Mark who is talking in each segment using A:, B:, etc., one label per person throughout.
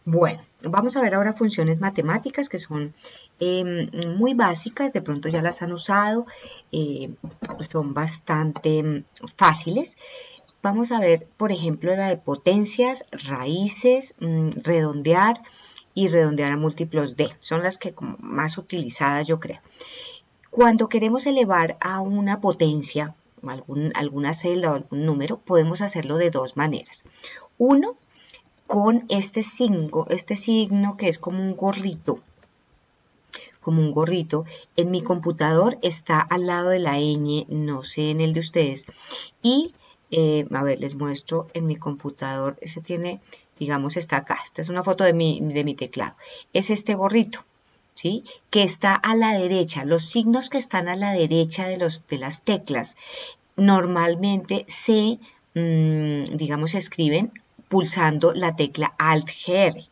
A: Bueno, vamos a ver ahora funciones matemáticas que son muy básicas, de pronto ya las han usado, son bastante fáciles. Vamos a ver, por ejemplo, la de potencias, raíces, redondear y redondear a múltiplos de. Son las que como más utilizadas yo creo. Cuando queremos elevar a una potencia, alguna celda o algún número, podemos hacerlo de dos maneras. Uno, con este signo que es como un gorrito, en mi computador está al lado de la ñ, no sé en el de ustedes, y a ver, les muestro en mi computador, ese tiene, digamos, está acá, esta es una foto de mi teclado, es este gorrito, ¿sí? Que está a la derecha, los signos que están a la derecha de las teclas, normalmente digamos, se escriben pulsando la tecla Alt-GR,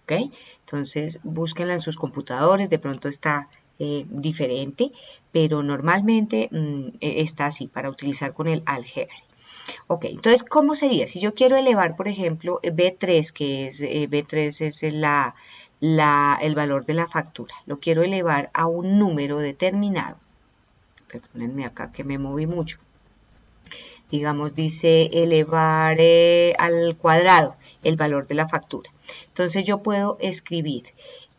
A: ¿ok? Entonces, búsquenla en sus computadores, de pronto está diferente, pero normalmente está así, para utilizar con el Alt-GR. Ok, entonces, ¿cómo sería? Si yo quiero elevar, por ejemplo, B3, que es B3 es el valor de la factura, lo quiero elevar a un número determinado. Perdónenme acá que me moví mucho. Digamos, dice elevar al cuadrado el valor de la factura. Entonces yo puedo escribir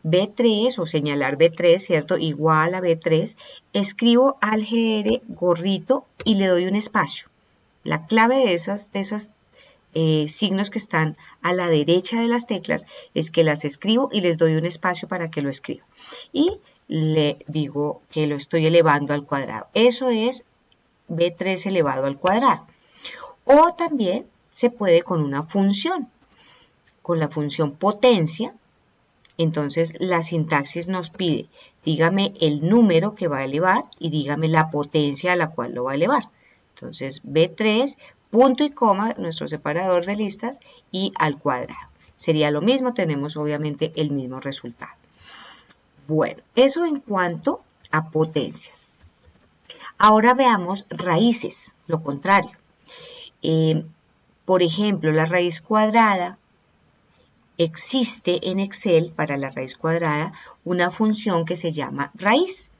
A: B3 o señalar B3, ¿cierto? Igual a B3, escribo Alt-GR gorrito y le doy un espacio. La clave de esos signos que están a la derecha de las teclas es que las escribo y les doy un espacio para que lo escriba. Y le digo que lo estoy elevando al cuadrado. Eso es B3 elevado al cuadrado. O también se puede con una función, con la función potencia. Entonces la sintaxis nos pide, dígame el número que va a elevar y dígame la potencia a la cual lo va a elevar. Entonces B3, punto y coma, nuestro separador de listas, y al cuadrado. Sería lo mismo, tenemos obviamente el mismo resultado. Bueno, eso en cuanto a potencias. Ahora veamos raíces, lo contrario. Por ejemplo, la raíz cuadrada, existe en Excel para la raíz cuadrada una función que se llama raíz.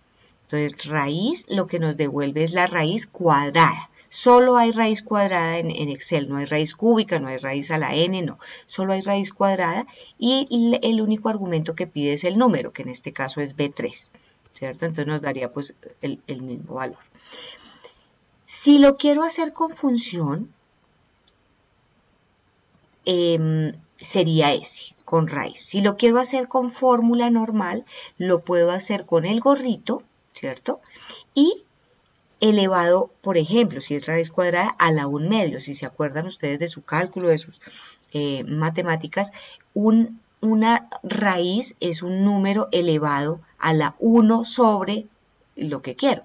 A: Entonces, raíz lo que nos devuelve es la raíz cuadrada. Solo hay raíz cuadrada en Excel, no hay raíz cúbica, no hay raíz a la n, no. Solo hay raíz cuadrada y el único argumento que pide es el número, que en este caso es B3, ¿cierto? Entonces nos daría pues el mismo valor. Si lo quiero hacer con función, sería ese, con raíz. Si lo quiero hacer con fórmula normal, lo puedo hacer con el gorrito, ¿cierto? Y elevado, por ejemplo, si es raíz cuadrada, a la 1/2. Si se acuerdan ustedes de su cálculo, de sus matemáticas, una raíz es un número elevado a la 1 sobre lo que quiero.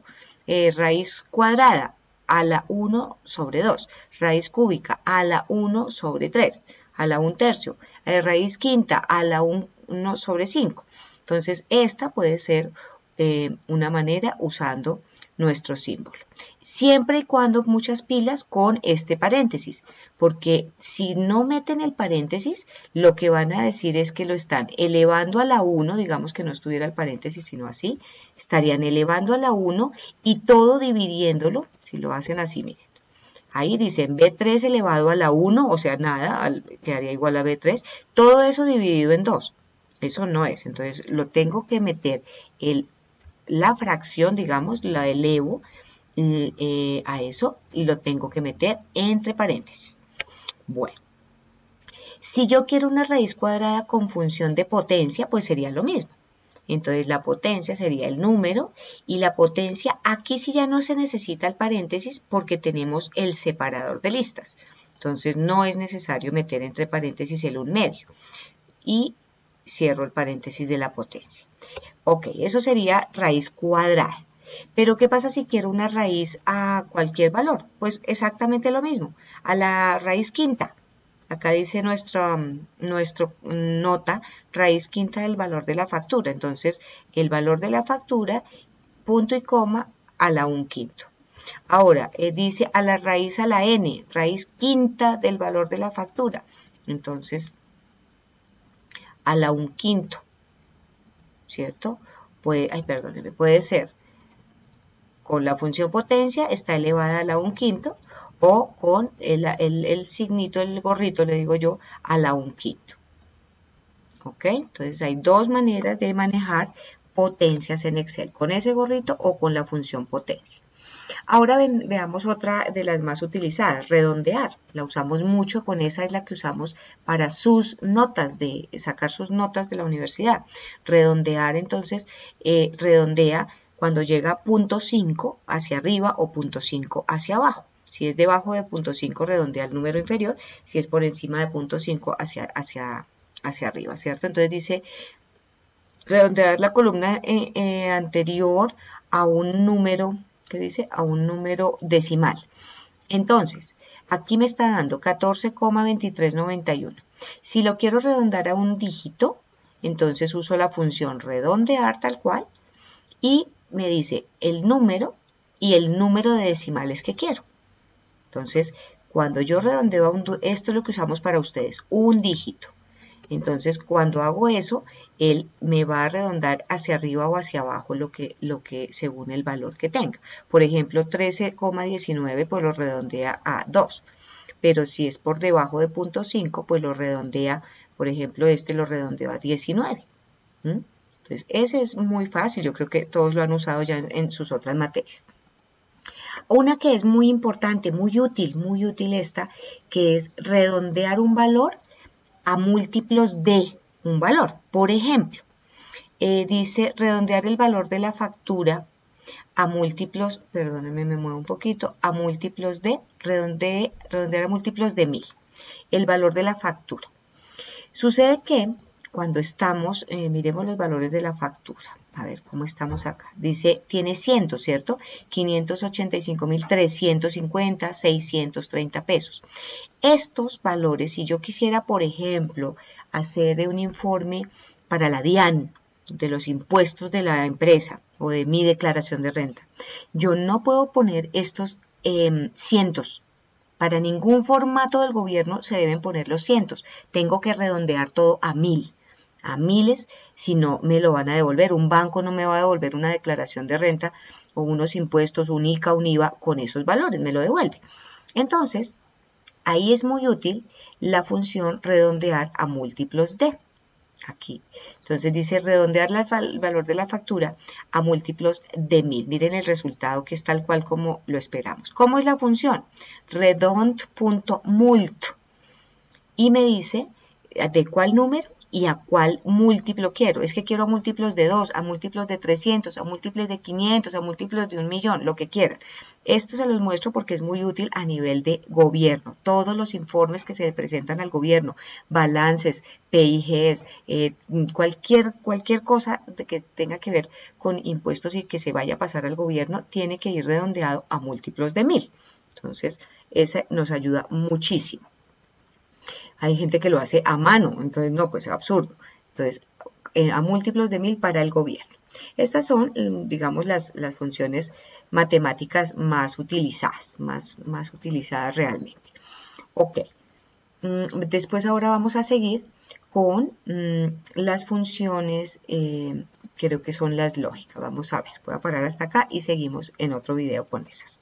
A: Raíz cuadrada a la 1 sobre 2. Raíz cúbica a la 1 sobre 3. A la 1/3. Raíz quinta a la 1 sobre 5. Entonces, esta puede ser una manera usando nuestro símbolo. Siempre y cuando muchas pilas con este paréntesis, porque si no meten el paréntesis, lo que van a decir es que lo están elevando a la 1, digamos que no estuviera el paréntesis, sino así, estarían elevando a la 1 y todo dividiéndolo, si lo hacen así, miren. Ahí dicen B3 elevado a la 1, o sea, nada, quedaría igual a B3, todo eso dividido en 2. Eso no es, entonces lo tengo que meter la fracción, digamos, la elevo a eso y lo tengo que meter entre paréntesis. Bueno, si yo quiero una raíz cuadrada con función de potencia, pues sería lo mismo. Entonces la potencia sería el número y la potencia, aquí sí ya no se necesita el paréntesis porque tenemos el separador de listas. Entonces no es necesario meter entre paréntesis el 1/2. Y cierro el paréntesis de la potencia. Ok, eso sería raíz cuadrada. Pero ¿qué pasa si quiero una raíz a cualquier valor? Pues exactamente lo mismo, a la raíz quinta. Acá dice nuestro nota, raíz quinta del valor de la factura. Entonces, el valor de la factura, punto y coma, a la 1/5. Ahora, dice a la raíz a la n, raíz quinta del valor de la factura. Entonces, a la 1/5, ¿cierto? Perdónenme, puede ser con la función potencia está elevada a la 1/5 o con el signito, el gorrito, le digo yo, a la 1/5. ¿Ok? Entonces hay dos maneras de manejar potencias en Excel, con ese gorrito o con la función potencia. Ahora veamos otra de las más utilizadas, redondear. La usamos mucho, con esa es la que usamos para sus notas, de sacar sus notas de la universidad. Redondear, entonces, redondea cuando llega a 0.5 hacia arriba o 0.5 hacia abajo. Si es debajo de 0.5, redondea el número inferior. Si es por encima de 0.5, hacia arriba, ¿cierto? Entonces dice, redondear la columna anterior a un número, ¿qué dice? A un número decimal. Entonces, aquí me está dando 14,2391. Si lo quiero redondar a un dígito, entonces uso la función redondear tal cual y me dice el número y el número de decimales que quiero. Entonces, cuando yo redondeo esto es lo que usamos para ustedes, un dígito. Entonces, cuando hago eso, él me va a redondar hacia arriba o hacia abajo lo que según el valor que tenga. Por ejemplo, 13,19 pues lo redondea a 2. Pero si es por debajo de 0.5, pues lo redondea, por ejemplo, este lo redondeo a 19. Entonces, ese es muy fácil. Yo creo que todos lo han usado ya en sus otras materias. Una que es muy importante, muy útil esta, que es redondear un valor a múltiplos de un valor. Por ejemplo, dice redondear el valor de la factura a múltiplos, perdónenme, me muevo un poquito, a múltiplos de, redondear a múltiplos de 1000, el valor de la factura. Sucede que cuando estamos, miremos los valores de la factura, a ver cómo estamos acá. Dice, tiene 100, ¿cierto? 585.350, 630 pesos. Estos valores, si yo quisiera, por ejemplo, hacer un informe para la DIAN, de los impuestos de la empresa o de mi declaración de renta, yo no puedo poner estos cientos. Para ningún formato del gobierno se deben poner los cientos. Tengo que redondear todo a 1000. A miles, si no me lo van a devolver. Un banco no me va a devolver una declaración de renta o unos impuestos, un ICA, un IVA, con esos valores, me lo devuelve. Entonces, ahí es muy útil la función redondear a múltiplos de. Aquí. Entonces dice redondear el valor de la factura a múltiplos de 1000. Miren el resultado que es tal cual como lo esperamos. ¿Cómo es la función? Redond.mult. Y me dice de cuál número y a cuál múltiplo quiero. Es que quiero a múltiplos de 2, a múltiplos de 300, a múltiplos de 500, a múltiplos de 1.000.000, lo que quieran. Esto se los muestro porque es muy útil a nivel de gobierno. Todos los informes que se le presentan al gobierno, balances, PIGs, cualquier cosa que tenga que ver con impuestos y que se vaya a pasar al gobierno, tiene que ir redondeado a múltiplos de 1000. Entonces, ese nos ayuda muchísimo. Hay gente que lo hace a mano, entonces no, pues es absurdo. Entonces, a múltiplos de 1000 para el gobierno. Estas son, digamos, las funciones matemáticas más utilizadas, más utilizadas realmente. Ok. Después ahora vamos a seguir con las funciones, creo que son las lógicas. Vamos a ver, voy a parar hasta acá y seguimos en otro video con esas.